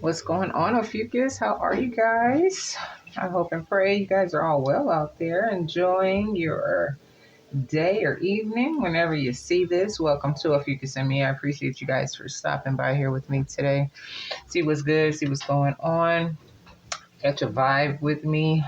What's going on, Ophiuchus? How are you guys? I hope and pray you guys are all well out there, enjoying your day or evening whenever you see this. Welcome to Ophiuchus and me. I appreciate you guys for stopping by here with me today. See what's good, see what's going on. Catch a vibe with me.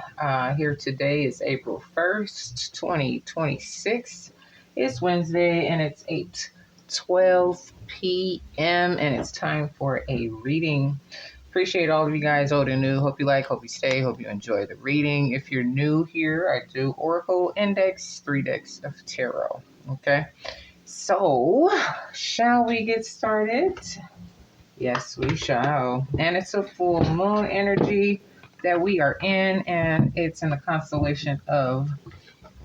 Here today is April 1st, 2026. It's Wednesday and it's 8:12 p.m. and it's time for a reading. Appreciate all of you guys, old and new. Hope you like, hope you stay, hope you enjoy the reading. If you're new here, I do Oracle Index, 3 decks of tarot. Okay, so shall we get started? Yes, we shall. And it's a full moon energy that we are in, and it's in the constellation of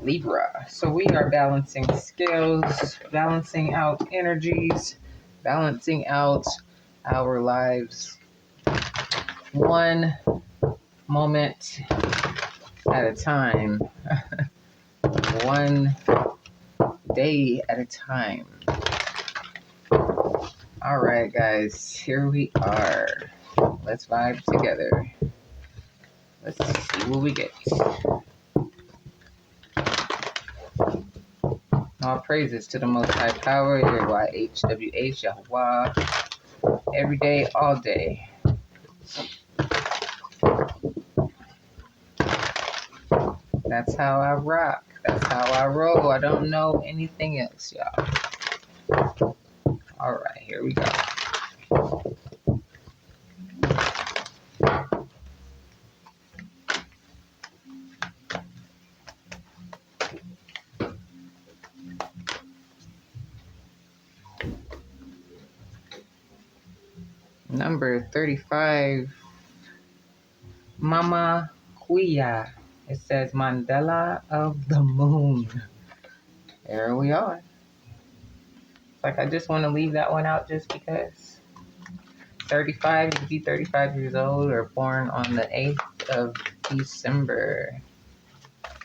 Libra. So we are balancing scales, balancing out energies, balancing out our lives one moment at a time, one day at a time. All right, guys, here we are. Let's vibe together. Let's see what we get. All praises to the Most High Power, YHWH, Yahweh, every day, all day. That's how I rock. That's how I roll. I don't know anything else, y'all. All right, here we go. Number 35, Mama Kuya. It says Mandala of the Moon. There we are. Like, I just want to leave that one out just because. 35, you could be 35 years old or born on the 8th of December.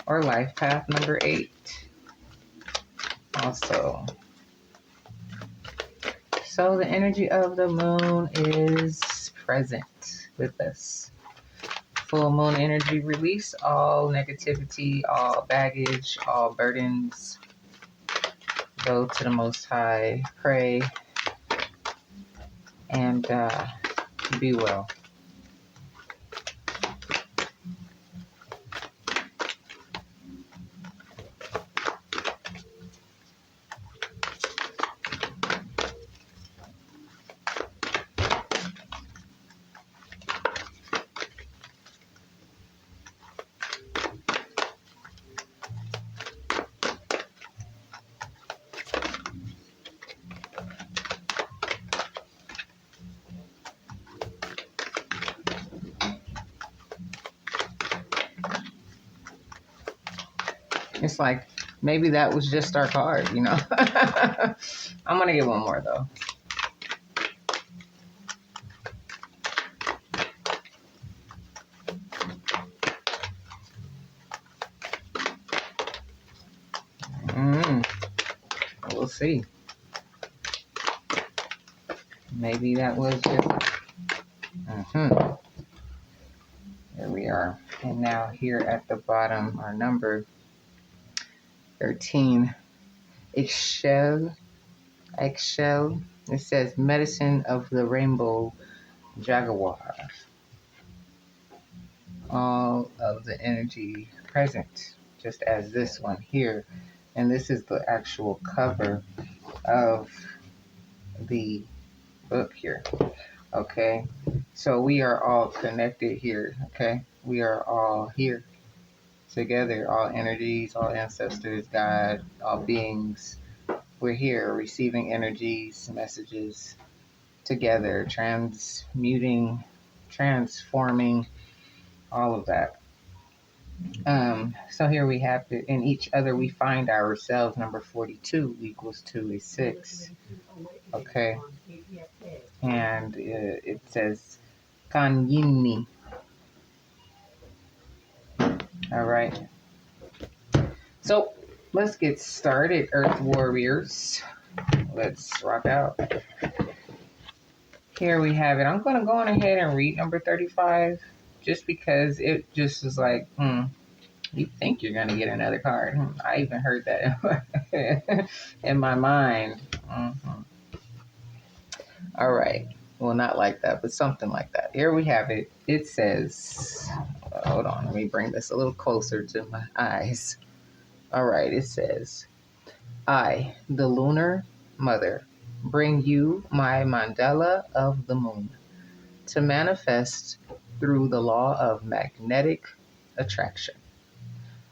Or life path number 8. Also. So the energy of the moon is present with us. Full moon energy, release all negativity, all baggage, all burdens. Go to the Most High, pray, and be well. It's like, maybe that was just our card, you know? I'm going to get one more, though. We'll see. Maybe that was just... There we are. And now here at the bottom, our number 13, Eggshell. It says Medicine of the Rainbow Jaguar. All of the energy present, just as this one here. And this is the actual cover of the book here. Okay, so we are all connected here. Okay, we are all here together, all energies, all ancestors, God, all beings. We're here receiving energies, messages together, transmuting, transforming, all of that. So here we have it. In each other we find ourselves. Number 42 equals 2 is 6. Okay. And it says Kanyini. All right. So let's get started, Earth Warriors. Let's rock out. Here we have it. I'm going to go on ahead and read number 35 just because it just is like, you think you're going to get another card. I even heard that in my mind. All right. Well, not like that, but something like that. Here we have it. It says, hold on, let me bring this a little closer to my eyes. All right. It says, I, the lunar mother, bring you my mandala of the moon to manifest through the law of magnetic attraction.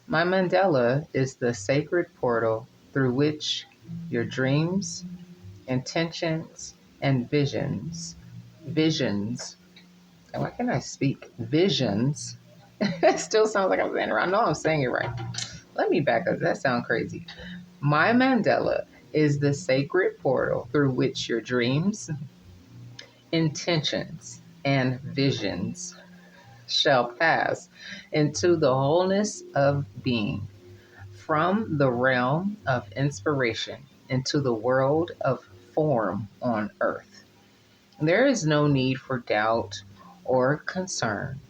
My mandala is the sacred portal through which your dreams, intentions, and visions, and why can't I speak? Visions. It still sounds like I'm saying it right. I know I'm saying it right. Let me back up. That sounds crazy. My mandala is the sacred portal through which your dreams, intentions, and visions shall pass into the wholeness of being, from the realm of inspiration into the world of form on earth. There is no need for doubt or concern,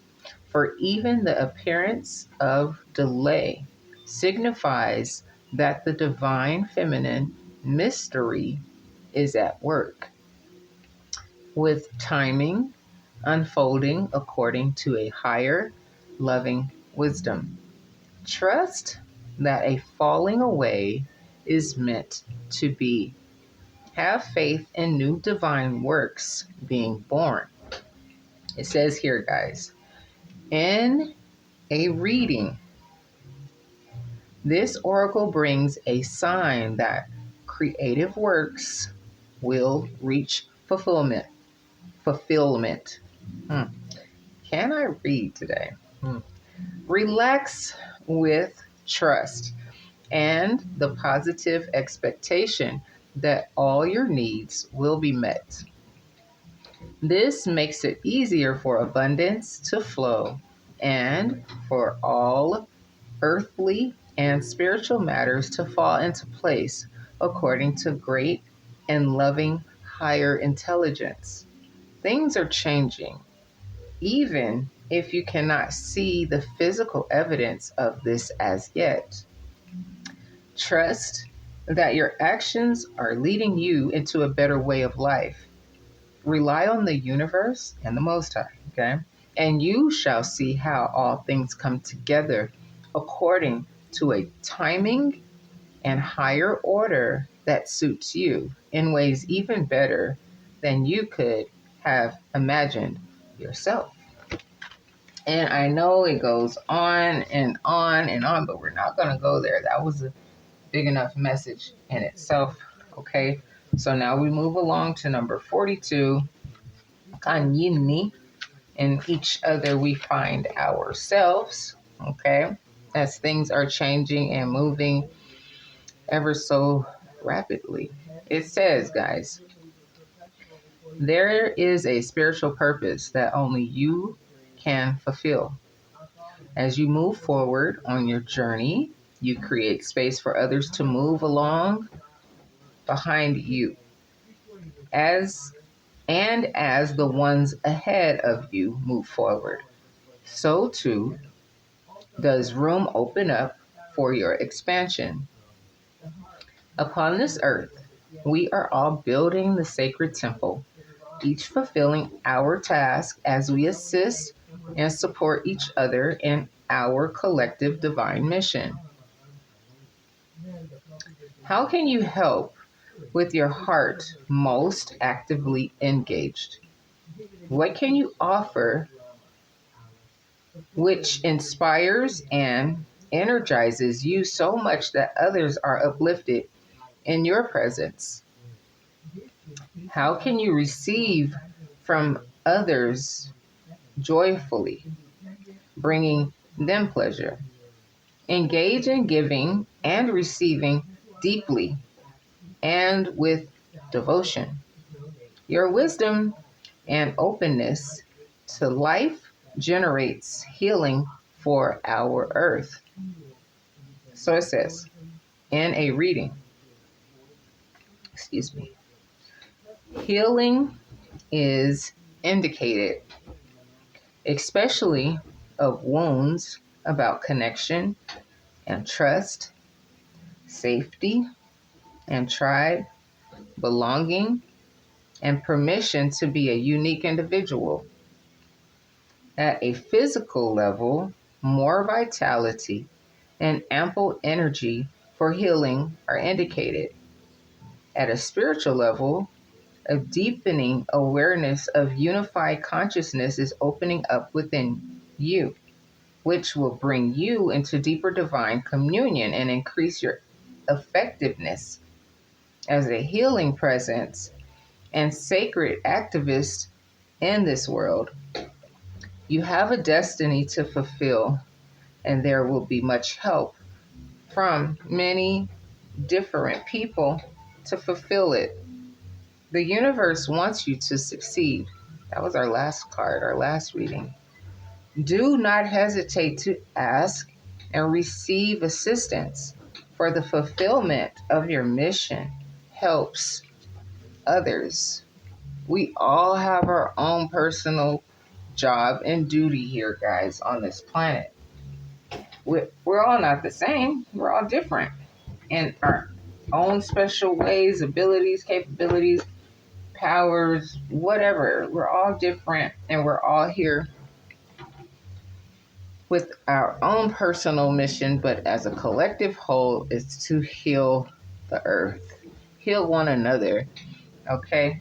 for even the appearance of delay signifies that the divine feminine mystery is at work, with timing unfolding according to a higher loving wisdom. Trust that a falling away is meant to be. Have faith in new divine works being born. It says here, guys, in a reading, this oracle brings a sign that creative works will reach fulfillment. Fulfillment. Can I read today? Relax with trust and the positive expectation that all your needs will be met. This makes it easier for abundance to flow and for all earthly and spiritual matters to fall into place according to great and loving higher intelligence. Things are changing, even if you cannot see the physical evidence of this as yet. Trust that your actions are leading you into a better way of life. Rely on the universe and the Most High, okay? And you shall see how all things come together according to a timing and higher order that suits you in ways even better than you could have imagined yourself. And I know it goes on and on and on, but we're not going to go there. That was a big enough message in itself. Okay, so now we move along to number 42. Kanyini. In each other we find ourselves. Okay, as things are changing and moving ever so rapidly. It says, guys, there is a spiritual purpose that only you can fulfill. As you move forward on your journey, you create space for others to move along behind you. As the ones ahead of you move forward, so too does room open up for your expansion. Upon this earth, we are all building the sacred temple, each fulfilling our task as we assist and support each other in our collective divine mission. How can you help with your heart most actively engaged? What can you offer which inspires and energizes you so much that others are uplifted in your presence? How can you receive from others joyfully, bringing them pleasure? Engage in giving and receiving deeply and with devotion. Your wisdom and openness to life generates healing for our earth. So it says in a reading, healing is indicated, especially of wounds about connection and trust, safety and tribe, belonging, and permission to be a unique individual. At a physical level, more vitality and ample energy for healing are indicated. At a spiritual level, a deepening awareness of unified consciousness is opening up within you, which will bring you into deeper divine communion and increase your effectiveness as a healing presence and sacred activist in this world. You have a destiny to fulfill, and there will be much help from many different people to fulfill it. The universe wants you to succeed. That was our last card, our last reading. Do not hesitate to ask and receive assistance, for the fulfillment of your mission helps others. We all have our own personal job and duty here, guys, on this planet. We're all not the same. We're all different in our own special ways, abilities, capabilities, powers, whatever. We're all different, and we're all here with our own personal mission, but as a collective whole, is to heal the earth, heal one another, okay?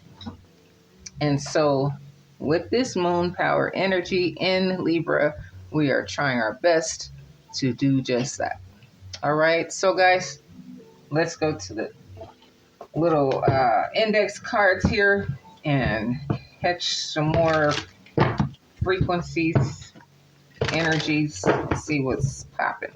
And so with this moon power energy in Libra, we are trying our best to do just that. All right, so guys, let's go to the little index cards here and catch some more frequencies, energies, see what's popping.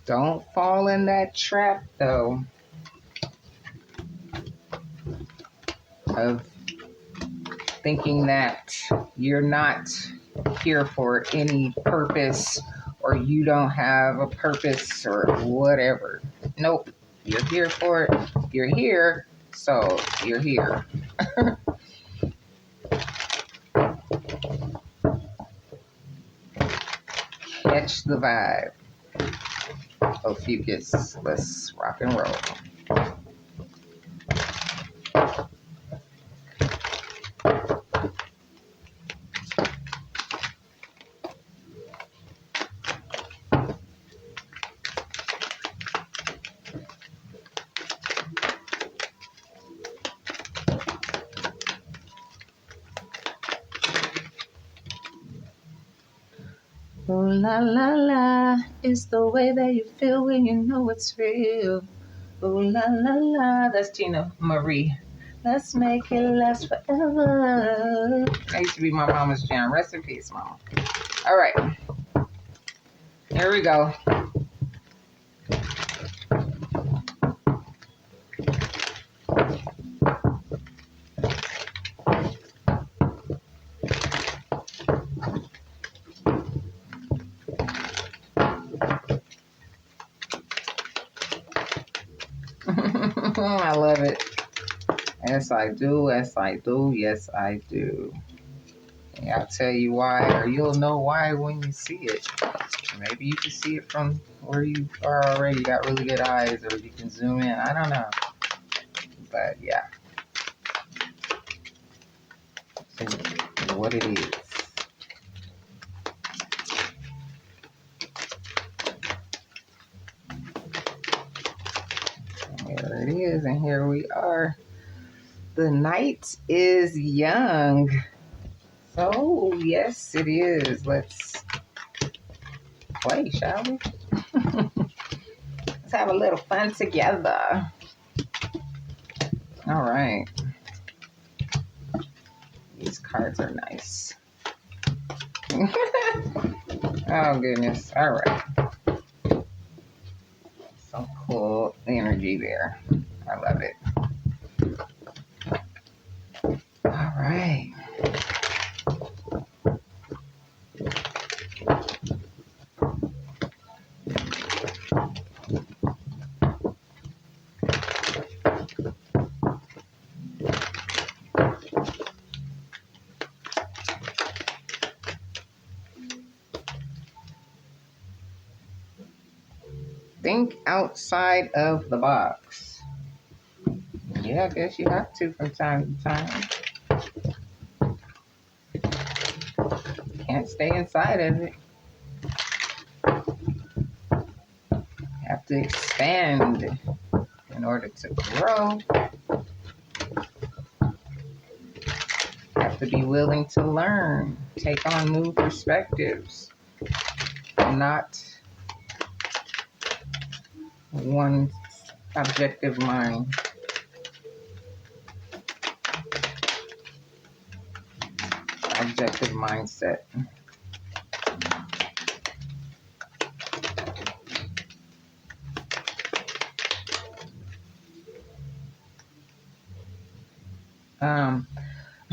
Don't fall in that trap, though, of thinking that you're not here for any purpose or you don't have a purpose or whatever. Nope. You're here for it. You're here, so you're here. Catch the vibe. Ophiuchus, let's rock and roll. Oh la la la, it's the way that you feel when you know it's real. Oh la la la, that's Tina Marie. Let's make it last forever. That used to be my mama's jam. Rest in peace, mama. All right, here we go. I love it. Yes, I do. Yes, I do. Yes, I do. Yeah, I'll tell you why, or you'll know why when you see it. Maybe you can see it from where you are already. You got really good eyes, or you can zoom in. I don't know. But yeah. See what it is. Here it is, and here we are. The night is young. So, yes, it is. Let's play, shall we? Let's have a little fun together. All right. These cards are nice. Oh, goodness. All right. Some cool energy there. I love it. All right. Think outside of the box. Yeah, I guess you have to from time to time. Can't stay inside of it. Have to expand in order to grow. Have to be willing to learn, take on new perspectives, not one objective mind. Objective mindset.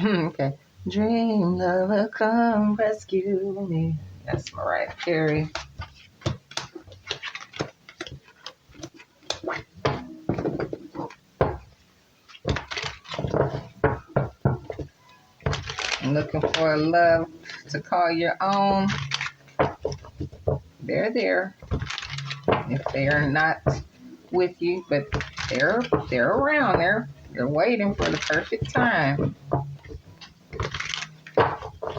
Okay. Dream lover, come rescue me. That's Mariah Carey. I'm looking for a love to call your own. They're there. If they are not with you, but they're around. They're waiting for the perfect time.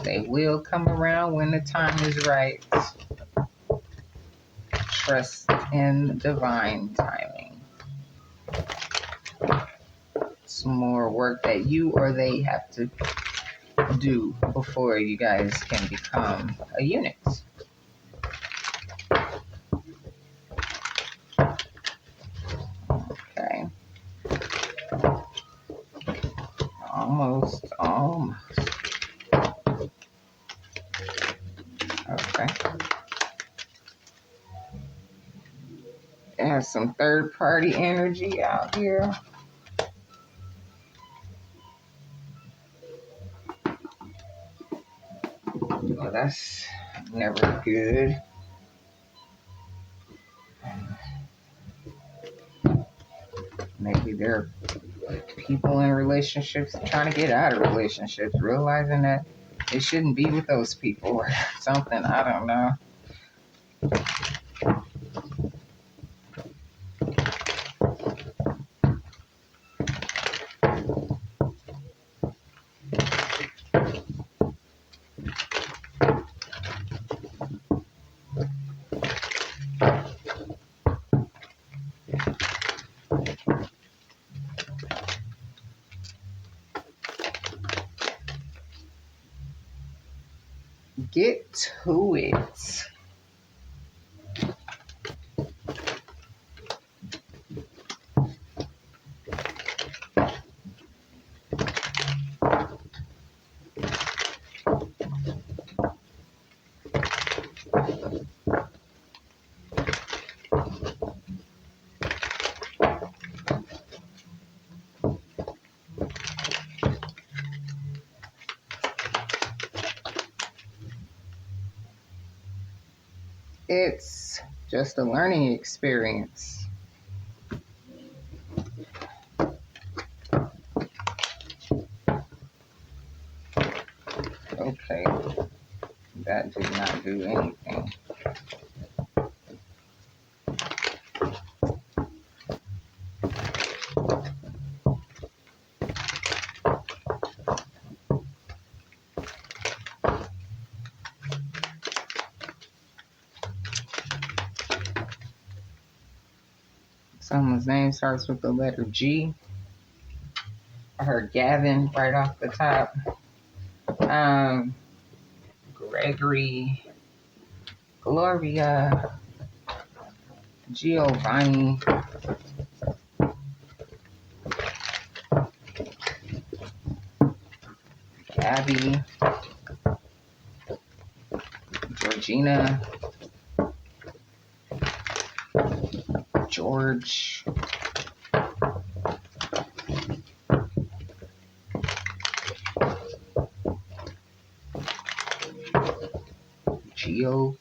They will come around when the time is right. Trust in divine timing. Some more work that you or they have to do before you guys can become a unit. Okay. Almost. Okay. There's some third party energy out here. Well, that's never good. Maybe there are people in relationships trying to get out of relationships, realizing that they shouldn't be with those people or something. I don't know. Get to it. It's just a learning experience. Okay, that did not do anything. Someone's name starts with the letter G. I heard Gavin right off the top. Gregory. Gloria, Giovanni, Gabby, Georgina, George, Gio,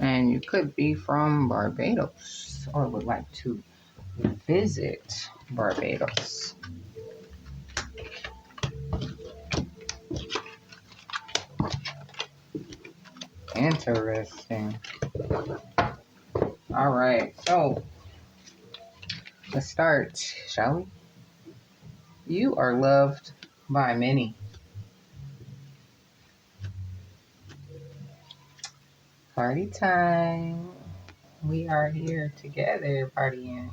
and you could be from Barbados or would like to visit Barbados. Interesting. All right, so let's start, shall we? You are loved by many. Party time. We are here together partying.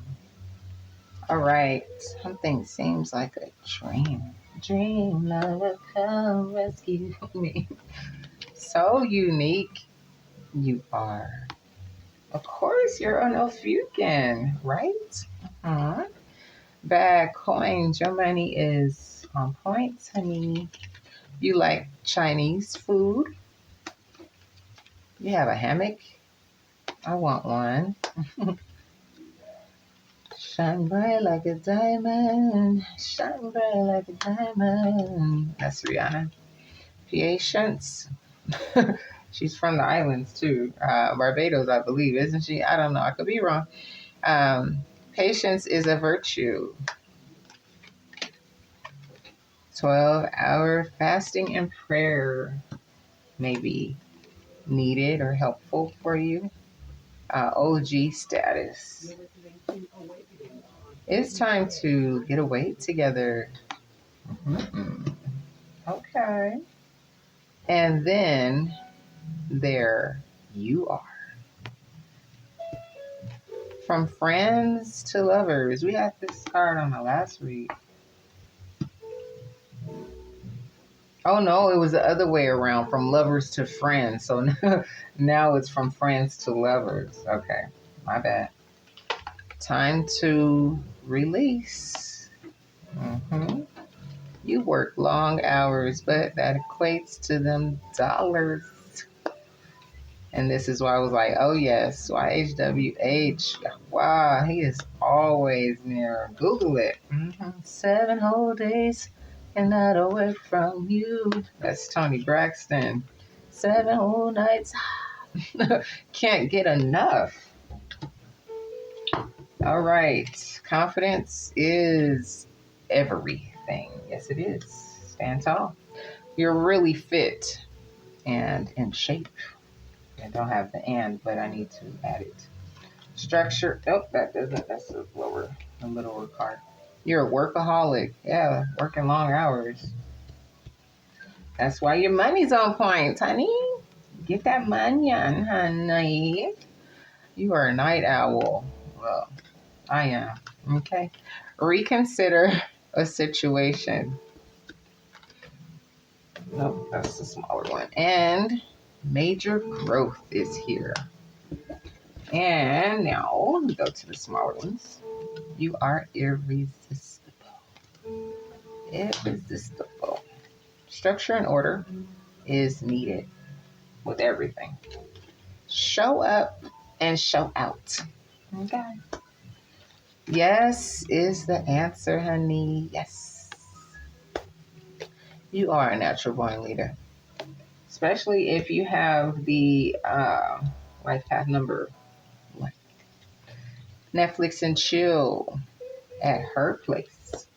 All right, something seems like a dream. Dream lover, come rescue me. So unique you are. Of course, you're an Ophiuchus, right? Uh-huh. Bad coins. Your money is on point, honey. You like Chinese food? You have a hammock? I want one. Shine bright like a diamond. Shine bright like a diamond. That's Rihanna. Patience. She's from the islands too. Barbados, I believe, isn't she? I don't know. I could be wrong. Patience is a virtue. 12-hour fasting and prayer may be needed or helpful for you. OG status. It's time to get away together. Mm-mm. Okay. And then there you are. From friends to lovers. We had this card on the last read. Oh no, it was the other way around, from lovers to friends. So now it's from friends to lovers. Okay, my bad. Time to release. Mm-hmm. You work long hours, but that equates to them dollars. And this is why I was like, oh yes, YHWH. Wow, he is always near. Google it. Mm-hmm. 7 whole days and not away from you. That's Tony Braxton. 7 whole nights. Can't get enough. All right. Confidence is everything. Yes, it is. Stand tall. You're really fit and in shape. I don't have the and, but I need to add it. Structure. Oh, that doesn't. That's the lower card. You're a workaholic. Yeah, working long hours. That's why your money's on point, honey. Get that money on, honey. You are a night owl. Well, I am. Okay. Reconsider a situation. Nope, that's the smaller one. And major growth is here. And now we go to the smaller ones. You are irresistible. Irresistible. Structure and order is needed with everything. Show up and show out. Okay. Yes is the answer, honey. Yes. You are a natural born leader. Especially if you have the life path number 1. Netflix and chill at her place.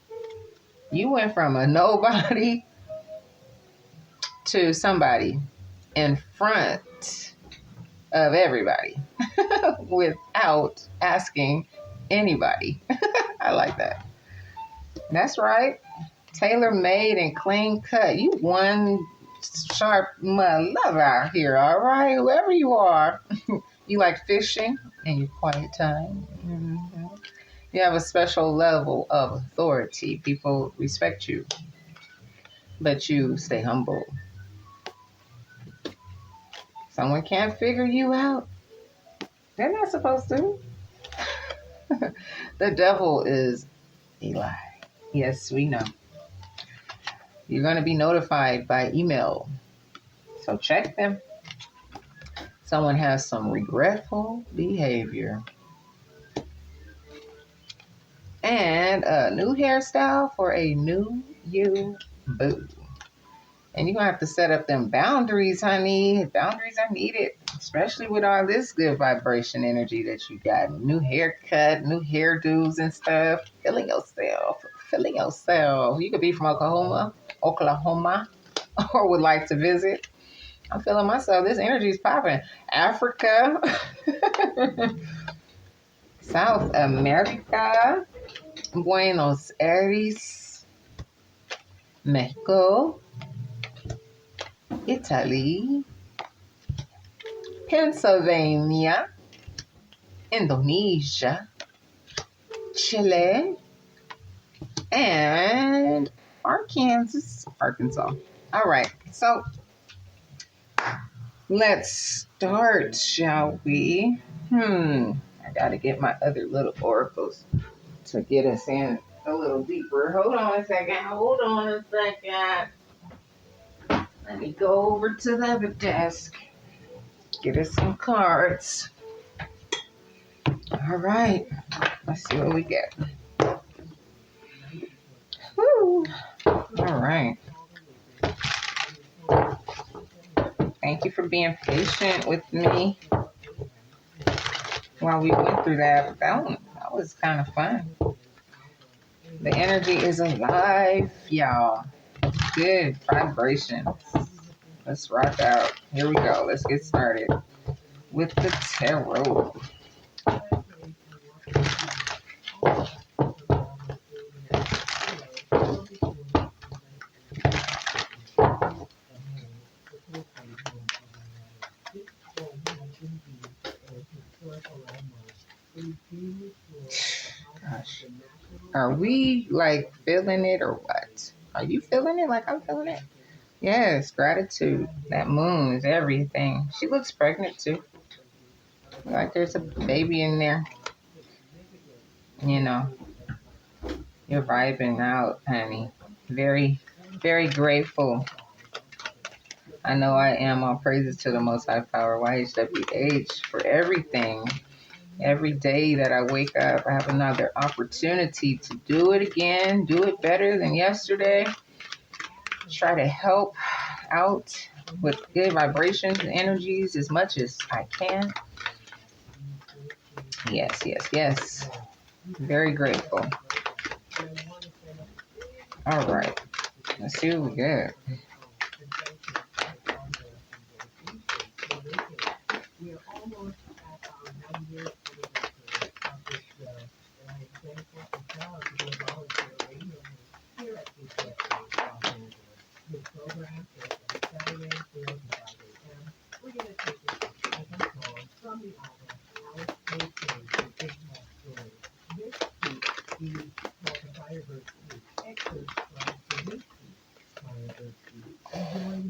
You went from a nobody to somebody. in front of everybody without asking anybody. I like that. That's right. Tailor made and clean cut. You one sharp lover out here, all right? Whoever you are. You like fishing in your quiet time. Mm-hmm. You have a special level of authority. People respect you, but you stay humble. Someone can't figure you out. They're not supposed to. The devil is a lie. Yes, we know. You're going to be notified by email. So check them. Someone has some regretful behavior. And a new hairstyle for a new you boo. And you're going to have to set up them boundaries, honey. Boundaries are needed, especially with all this good vibration energy that you got. New haircut, new hairdos and stuff. Feeling yourself. Feeling yourself. You could be from Oklahoma, or would like to visit. I'm feeling myself. This energy is popping. Africa. South America. Buenos Aires. Mexico. Italy, Pennsylvania, Indonesia, Chile, and Arkansas. All right, so let's start, shall we? I got to get my other little oracles to get us in a little deeper. Hold on a second. Let me go over to the other desk. Get us some cards. All right. Let's see what we get. Woo. All right. Thank you for being patient with me while we went through that. That was kind of fun. The energy is alive, y'all. Good vibrations. Let's rock out. Here we go. Let's get started with the tarot. Gosh. Are we like feeling it or what? Are you feeling it like I'm feeling it? Yes, gratitude. That moon is everything. She looks pregnant too. Like there's a baby in there. You know, you're vibing out, honey. Very, very grateful. I know I am. All praises to the Most High Power, YHWH, for everything. Every day that I wake up, I have another opportunity to do it again, do it better than yesterday. Try to help out with good vibrations and energies as much as I can. Yes. Very grateful. All right. Let's see what we get.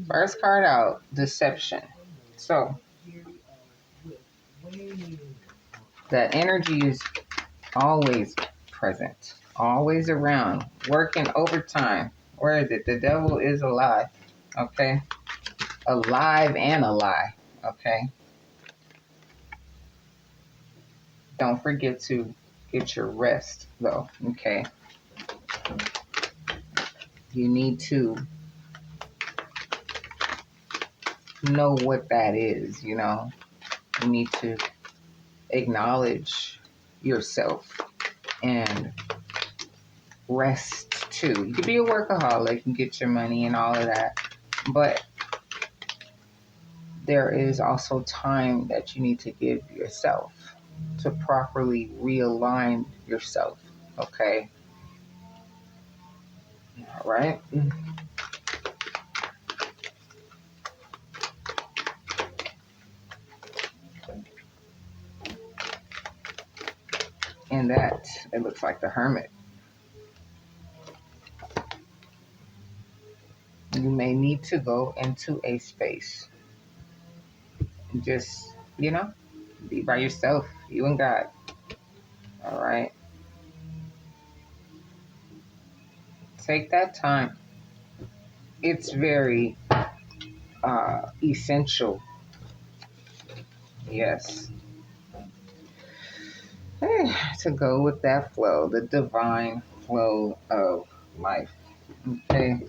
First card out, deception. So that energy is always present, always around, working overtime. Where is it? The devil is alive. Okay? Alive and a lie. Okay? Don't forget to get your rest, though. Okay? You need to know what that is, you know? You need to acknowledge yourself and rest too. You could be a workaholic and get your money and all of that, but there is also time that you need to give yourself to properly realign yourself. Okay? All right? And that, it looks like the Hermit. You may need to go into a space. Just, be by yourself, you and God. All right? Take that time. It's very essential. Yes. To go with that flow, the divine flow of life. Okay.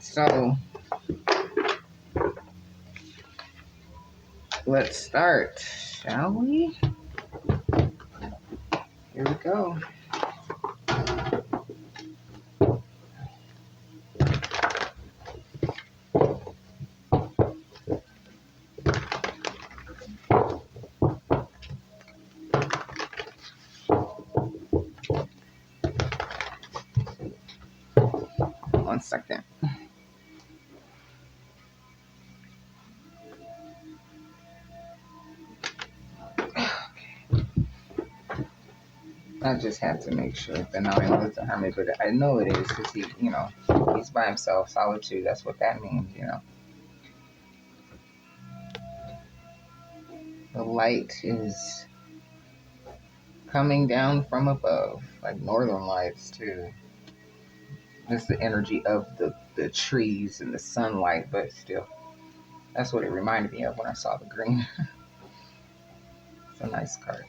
So let's start, shall we? Here we go. One second. I just had to make sure that now I know it's a hermit, but I know it is because he's by himself, solitude. That's what that means. The light is coming down from above, like northern lights too. It's the energy of the trees and the sunlight, but still, that's what it reminded me of when I saw the green. It's a nice card.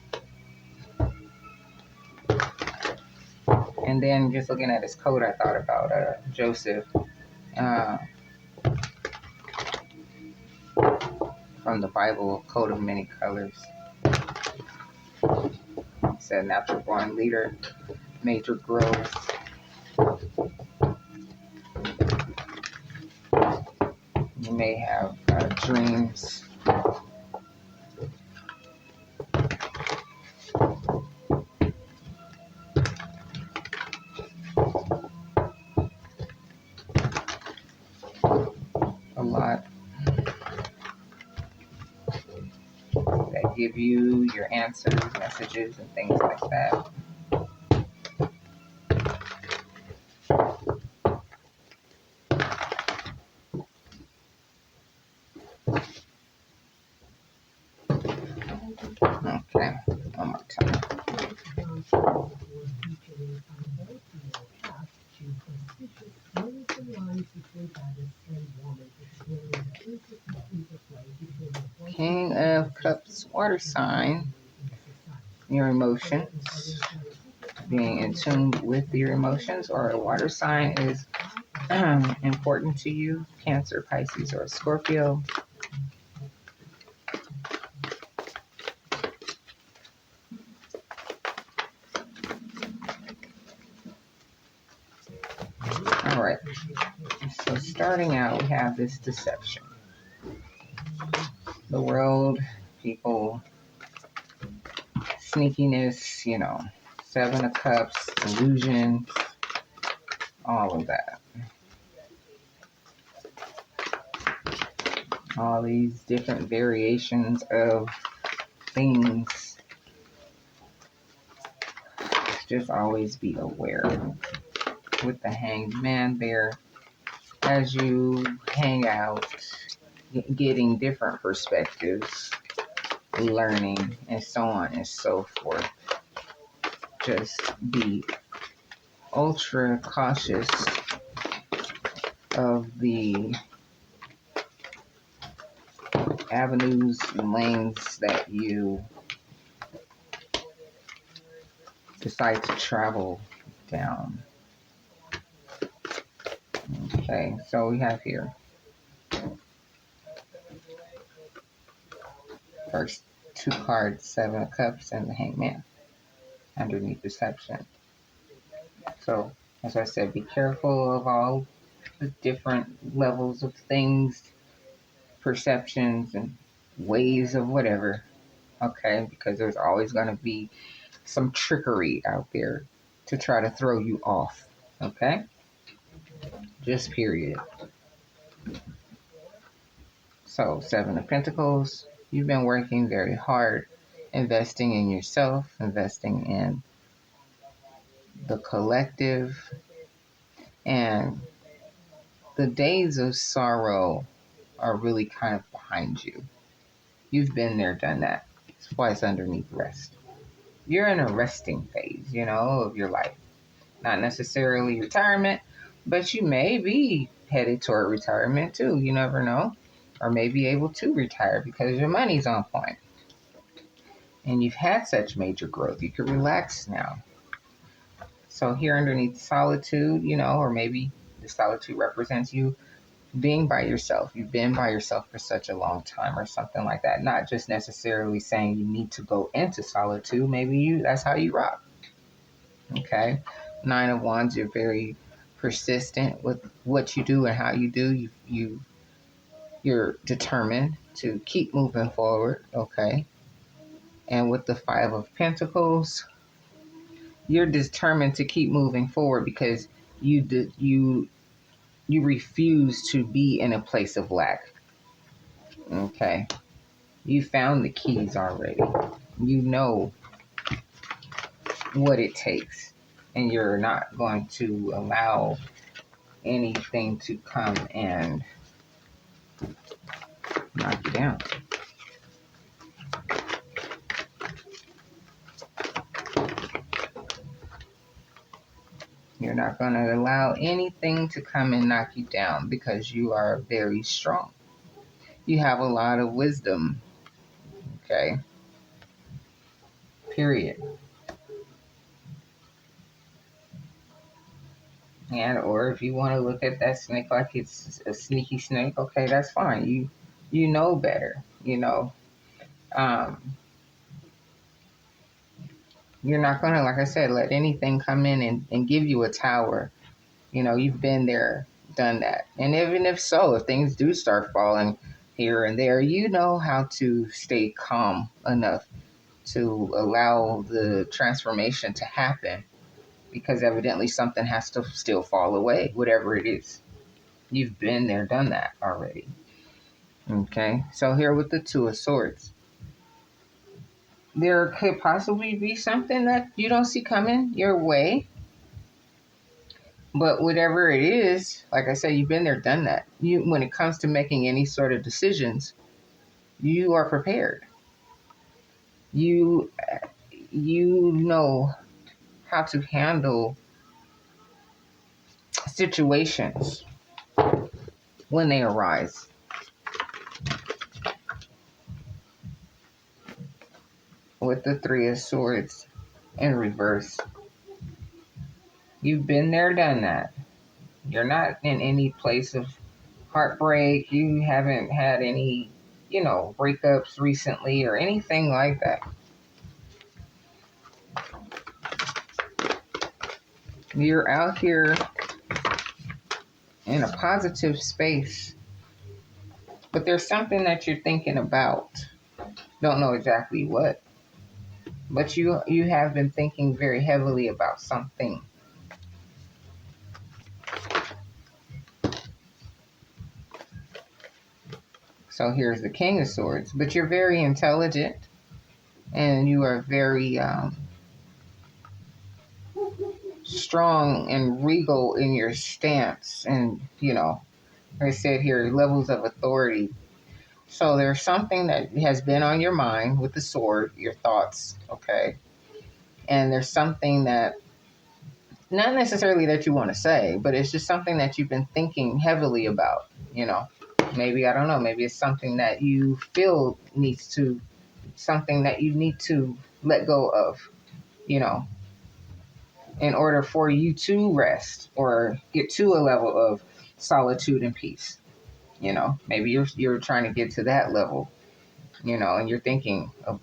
And then just looking at his coat, I thought about Joseph from the Bible, Coat of Many Colors. It said natural born leader, major growth. You may have dreams. A lot that give you your answers, messages, and things like that. Okay, one more time. King of Cups, water sign, your emotions, being in tune with your emotions, or a water sign is important to you, Cancer, Pisces, or Scorpio. All right, so starting out, we have this deception. The world, people, sneakiness, Seven of Cups, illusion, all of that. All these different variations of things. Just always be aware. With the Hanged Man there, as you hang out, getting different perspectives, learning, and so on and so forth. Just be ultra cautious of the avenues and lanes that you decide to travel down. Okay, so we have here first two cards, Seven of Cups and the Hanged Man underneath deception. So, as I said, be careful of all the different levels of things perceptions and ways of whatever, okay? Because there's always going to be some trickery out there to try to throw you off, okay? Just period. So, Seven of Pentacles, you've been working very hard, investing in yourself, investing in the collective, and the days of sorrow are really kind of behind you. You've been there, done that. That's why it's underneath rest. You're in a resting phase, of your life. Not necessarily retirement, but you may be headed toward retirement too. You never know. Or may be able to retire because your money's on point. And you've had such major growth. You can relax now. So here underneath solitude, or maybe the solitude represents you being by yourself. You've been by yourself for such a long time or something like that. Not just necessarily saying you need to go into solitude. Maybe that's how you rock. Okay. Nine of Wands, you're very persistent with what you do and how you do. You're determined to keep moving forward. Okay. And with the Five of Pentacles, you're determined to keep moving forward because you refuse to be in a place of lack. Okay. You found the keys already. You know what it takes. And you're not going to allow anything to come and knock you down. You're not going to allow anything to come and knock you down because you are very strong. You have a lot of wisdom. Okay. Period. And or if you want to look at that snake like it's a sneaky snake, okay, that's fine. You know better, You're not gonna, like I said, let anything come in and give you a tower. You've been there, done that. And even if so, if things do start falling here and there, you know how to stay calm enough to allow the transformation to happen. Because evidently something has to still fall away, whatever it is. You've been there, done that already. Okay, so here with the Two of Swords, there could possibly be something that you don't see coming your way. But whatever it is, like I said, you've been there, done that. When it comes to making any sort of decisions, you are prepared. You know how to handle situations when they arise. With the Three of Swords in reverse, you've been there, done that. You're not in any place of heartbreak. You haven't had any, breakups recently or anything like that. You're out here in a positive space, but there's something that you're thinking about. Don't know exactly what, but you have been thinking very heavily about something. So here's the King of Swords, but you're very intelligent and you are very strong and regal in your stance, and like I said here, levels of authority. So there's something that has been on your mind with the sword, your thoughts, okay? And there's something that, not necessarily that you want to say, but it's just something that you've been thinking heavily about, Maybe, I don't know, maybe it's something that you feel something that you need to let go of, in order for you to rest or get to a level of solitude and peace. Maybe you're trying to get to that level, and you're thinking of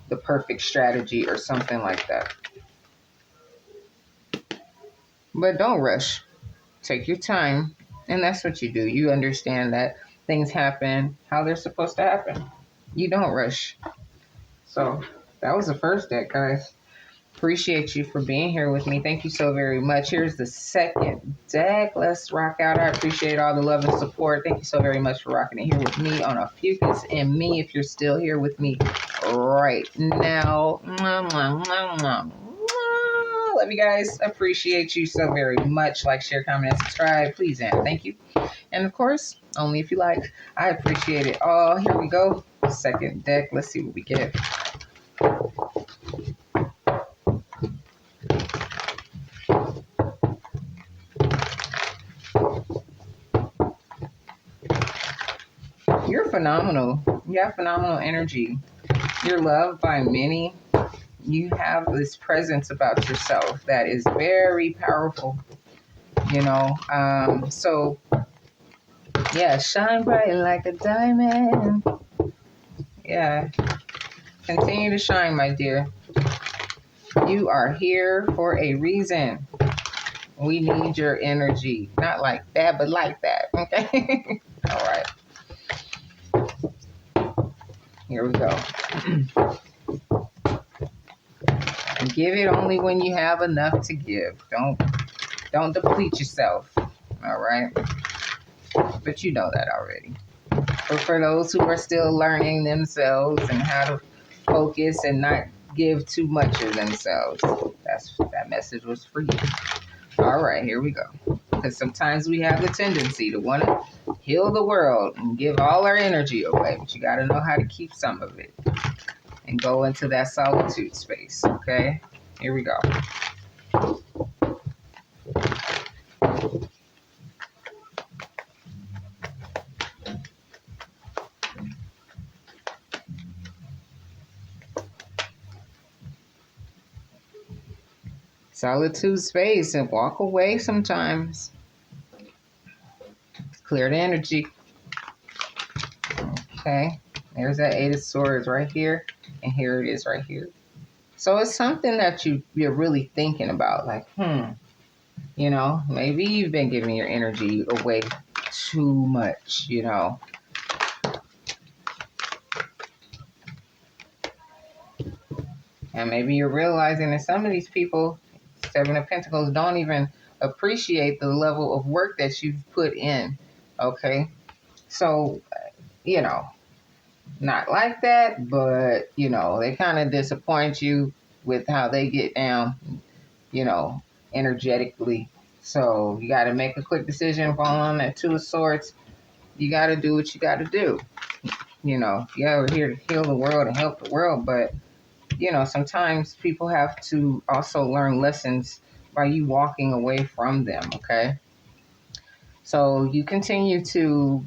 the perfect strategy or something like that. But don't rush. Take your time. And that's what you do. You understand that things happen how they're supposed to happen. You don't rush. So that was the first deck, guys. Appreciate you for being here with me. Thank you so very much. Here's the second deck. Let's rock out. I appreciate all the love and support. Thank you so very much for rocking it here with me on Ophiuchus and me. If you're still here with me right now. Love you guys. Appreciate you so very much. Like, share, comment, and subscribe. Please and thank you. And of course, only if you like. I appreciate it all. Here we go. Second deck. Let's see what we get. You're phenomenal. You have phenomenal energy. You're loved by many. You have this presence about yourself that is very powerful, you know. So, yeah, shine bright like a diamond. Yeah, continue to shine, my dear. You are here for a reason. We need your energy. Not like that, but like that, okay? All right. Here we go. Give it only when you have enough to give. Don't deplete yourself. All right. But you know that already. But for those who are still learning themselves and how to focus and not give too much of themselves, that message was for you. All right, here we go. Because sometimes we have the tendency to want to heal the world and give all our energy away, but you got to know how to keep some of it and go into that solitude space. Okay, here we go. Solitude space and walk away sometimes. Clear the energy. Okay, there's that Eight of Swords right here, and here it is right here. So it's something that you're really thinking about, like, you know, maybe you've been giving your energy away too much, you know. And maybe you're realizing that some of these people, Seven of Pentacles, don't even appreciate the level of work that you've put in. Okay. So, you know, not like that, but, you know, they kind of disappoint you with how they get down, you know, energetically. So you got to make a quick decision. Following that Two of Swords, you got to do what you got to do. You know, yeah, we're here to heal the world and help the world, but you know, sometimes people have to also learn lessons by you walking away from them, okay? So you continue to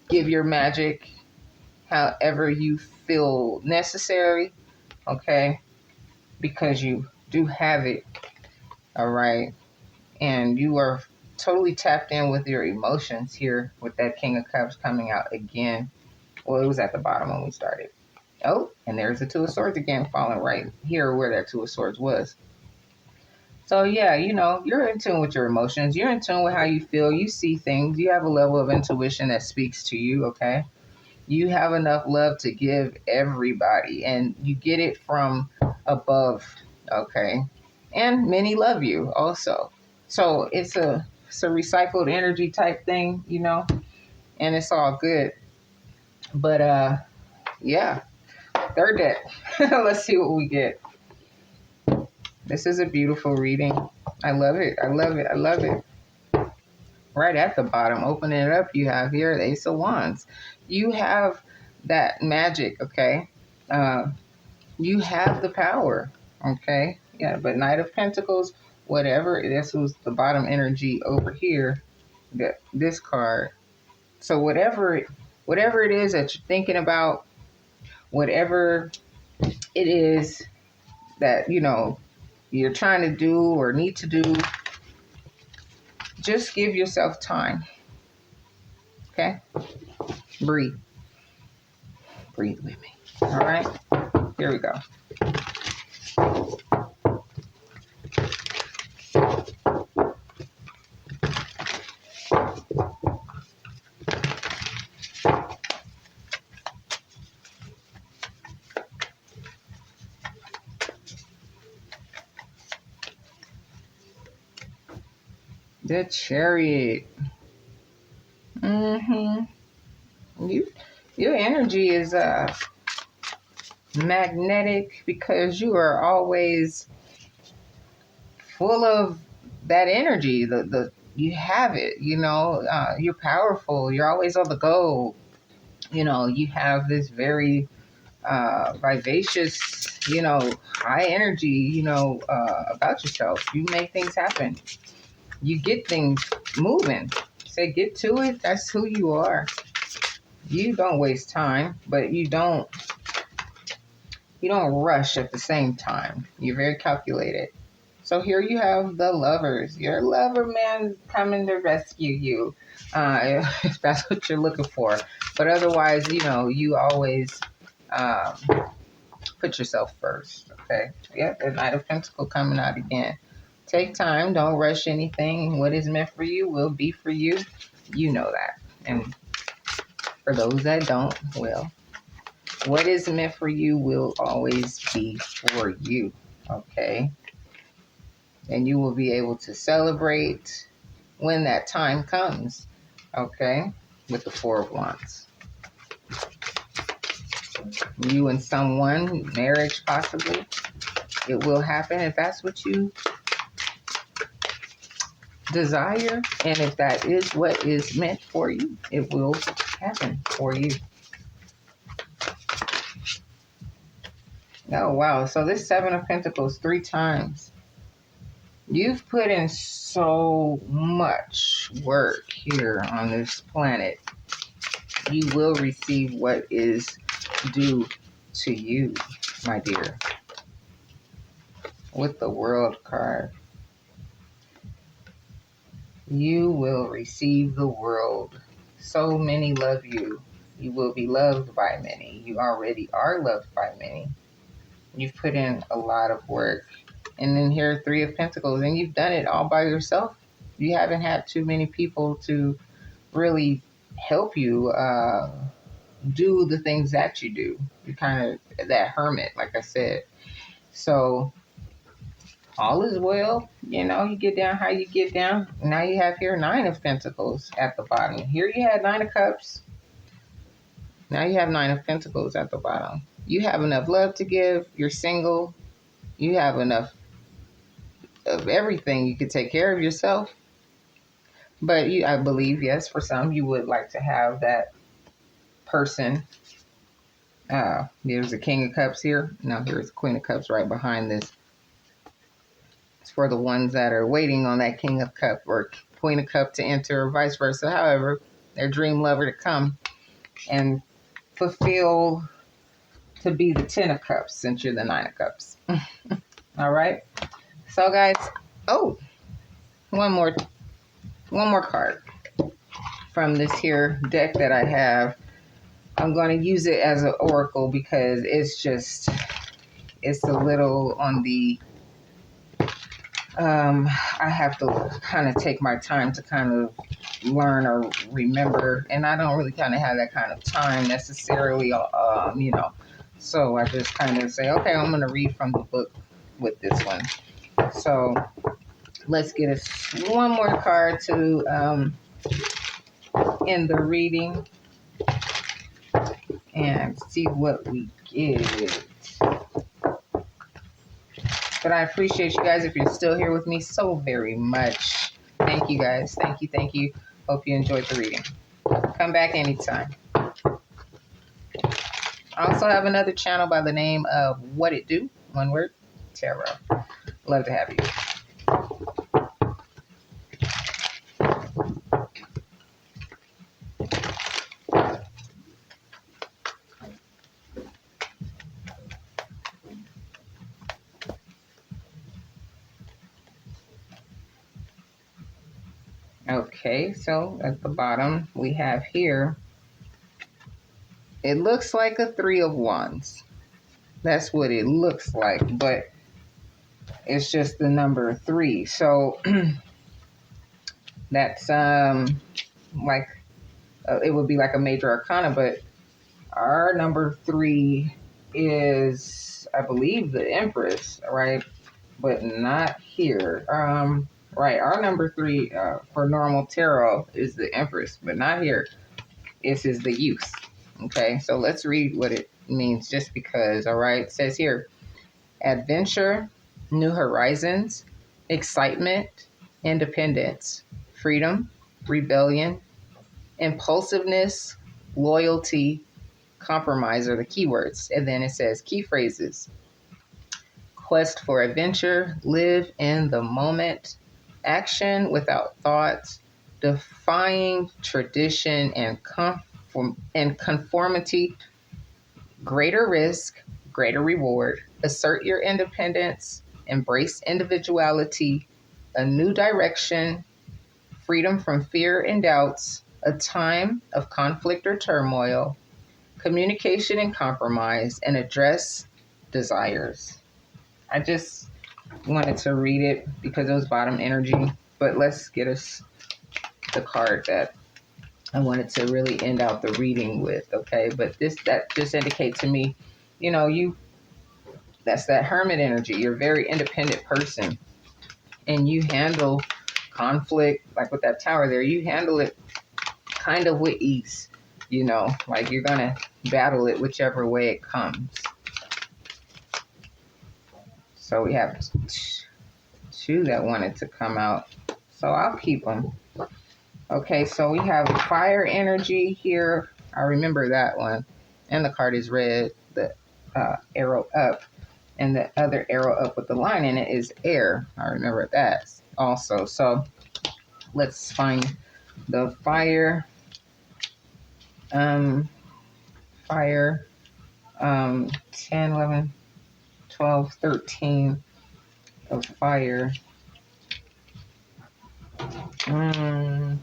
give your magic however you feel necessary, okay? Because you do have it, all right? And you are totally tapped in with your emotions here with that King of Cups coming out again. Well, it was at the bottom when we started. Oh, and there's the Two of Swords again falling right here where that Two of Swords was. So, yeah, you know, you're in tune with your emotions. You're in tune with how you feel. You see things. You have a level of intuition that speaks to you, okay? You have enough love to give everybody, and you get it from above, okay? And many love you also. So it's a recycled energy type thing, you know, and it's all good. But, yeah. Third deck. Let's see what we get. This is a beautiful reading. I love it. I love it. I love it. Right at the bottom, opening it up, you have here the Ace of Wands. You have that magic, okay? You have the power, okay? Yeah, but Knight of Pentacles, whatever. This was the bottom energy over here. This card. So whatever it is that you're thinking about, whatever it is that, you know, you're trying to do or need to do, just give yourself time. Okay? Breathe. Breathe with me. All right? Here we go. The Chariot. Mm-hmm. Your energy is magnetic because you are always full of that energy. The you have it. You're powerful. You're always on the go. You have this very vivacious, high energy, about yourself. You make things happen. You get things moving. Say, get to it. That's who you are. You don't waste time, but you don't rush at the same time. You're very calculated. So here you have the lovers. Your lover man coming to rescue you, if that's what you're looking for. But otherwise, you always um, put yourself first. Okay. Yeah, the Knight of Pentacles coming out again. Take time. Don't rush anything. What is meant for you will be for you. You know that. And for those that don't, well, what is meant for you will always be for you. Okay. And you will be able to celebrate when that time comes. Okay. With the Four of Wands. You and someone, marriage possibly. It will happen if that's what you desire, and if that is what is meant for you, it will happen for you. Oh wow, so this Seven of Pentacles 3 times. You've put in so much work here on this planet. You will receive what is due to you, my dear. With the World card, you will receive the world. So many love you. You will be loved by many. You already are loved by many. You've put in a lot of work. And then here, Three of Pentacles, and you've done it all by yourself. You haven't had too many people to really help you do the things that you do. You're kind of that hermit, like I said. So all is well. You get down how you get down. Now you have here Nine of Pentacles at the bottom. Here you had Nine of Cups. Now you have Nine of Pentacles at the bottom. You have enough love to give. You're single. You have enough of everything. You could take care of yourself. But I believe, yes, for some, you would like to have that person. There's a King of Cups here. Now here's the Queen of Cups right behind this. It's for the ones that are waiting on that King of Cup or Queen of Cup to enter, or vice versa. However, their dream lover to come and fulfill to be the 10 of Cups since you're the 9 of Cups. All right. So, guys, one more card from this here deck that I have. I'm going to use it as an oracle because it's a little on the, I have to kind of take my time to kind of learn or remember, and I don't really kind of have that kind of time necessarily, so I just kind of say, okay, I'm going to read from the book with this one. So let's get us one more card to end the reading and see what we get. But I appreciate you guys if you're still here with me so very much. Thank you guys. Thank you. Thank you. Hope you enjoyed the reading. Come back anytime. I also have another channel by the name of What It Do, one word, Tarot. Love to have you. Okay, so at the bottom we have here, it looks like a Three of Wands. That's what it looks like, but it's just the number 3. So that's like it would be like a major arcana, but our number 3 is, I believe, the Empress, right? But not here. Right. Our number 3 for normal tarot is the Empress, but not here. This is the youth. Okay. So let's read what it means just because. All right. It says here adventure, new horizons, excitement, independence, freedom, rebellion, impulsiveness, loyalty, compromise are the keywords. And then it says key phrases quest for adventure, live in the moment, action without thought, defying tradition and conformity, greater risk, greater reward, assert your independence, embrace individuality, a new direction, freedom from fear and doubts, a time of conflict or turmoil, communication and compromise, and address desires. I just wanted to read it because it was bottom energy, but let's get us the card that I wanted to really end out the reading with, okay? But that just indicates to me, that's that hermit energy. You're a very independent person and you handle conflict, like with that tower there, you handle it kind of with ease, like you're going to battle it whichever way it comes. So we have two that wanted to come out. So I'll keep them. Okay, so we have fire energy here. I remember that one. And the card is red, the arrow up. And the other arrow up with the line in it is air. I remember that also. So let's find the fire. Fire 10, 11, 12, 13 of fire. And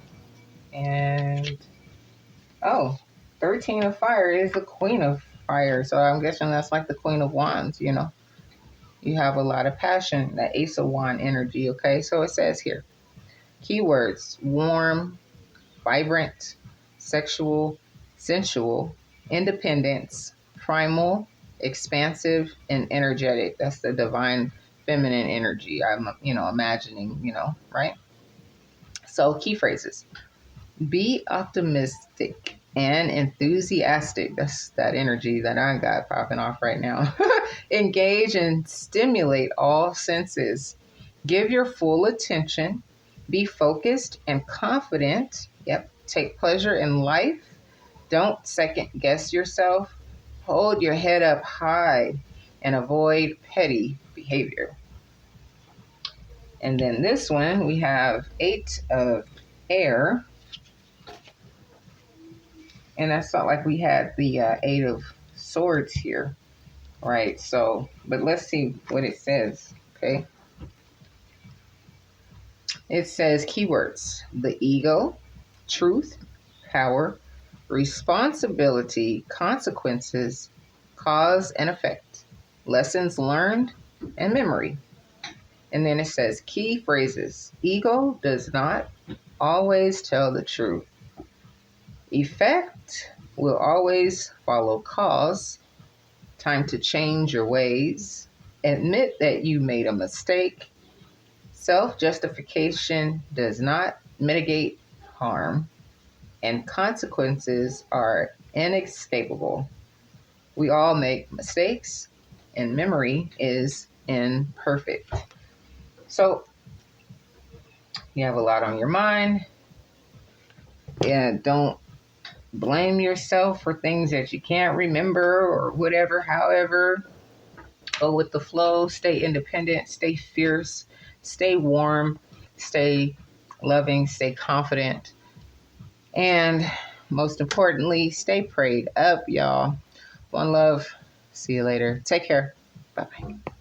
13 of fire is the queen of fire. So I'm guessing that's like the queen of wands, You have a lot of passion, that ace of wand energy, okay? So it says here, keywords, warm, vibrant, sexual, sensual, independence, primal, expansive, and energetic. That's the divine feminine energy I'm, imagining, right? So key phrases. Be optimistic and enthusiastic. That's that energy that I got popping off right now. Engage and stimulate all senses. Give your full attention. Be focused and confident. Yep. Take pleasure in life. Don't second guess yourself. Hold your head up high and avoid petty behavior. And then this one, we have 8 of air. And I felt like we had the 8 of swords here, right? So, but let's see what it says, okay? It says keywords, the ego, truth, power, responsibility, consequences, cause and effect, lessons learned, and memory. And then it says key phrases, ego does not always tell the truth. Effect will always follow cause. Time to change your ways. Admit that you made a mistake. Self-justification does not mitigate harm. And consequences are inescapable. We all make mistakes, and memory is imperfect. So you have a lot on your mind. And don't blame yourself for things that you can't remember or whatever. However, go with the flow, stay independent, stay fierce, stay warm, stay loving, stay confident, and most importantly, stay prayed up, y'all. One love. See you later. Take care. Bye-bye.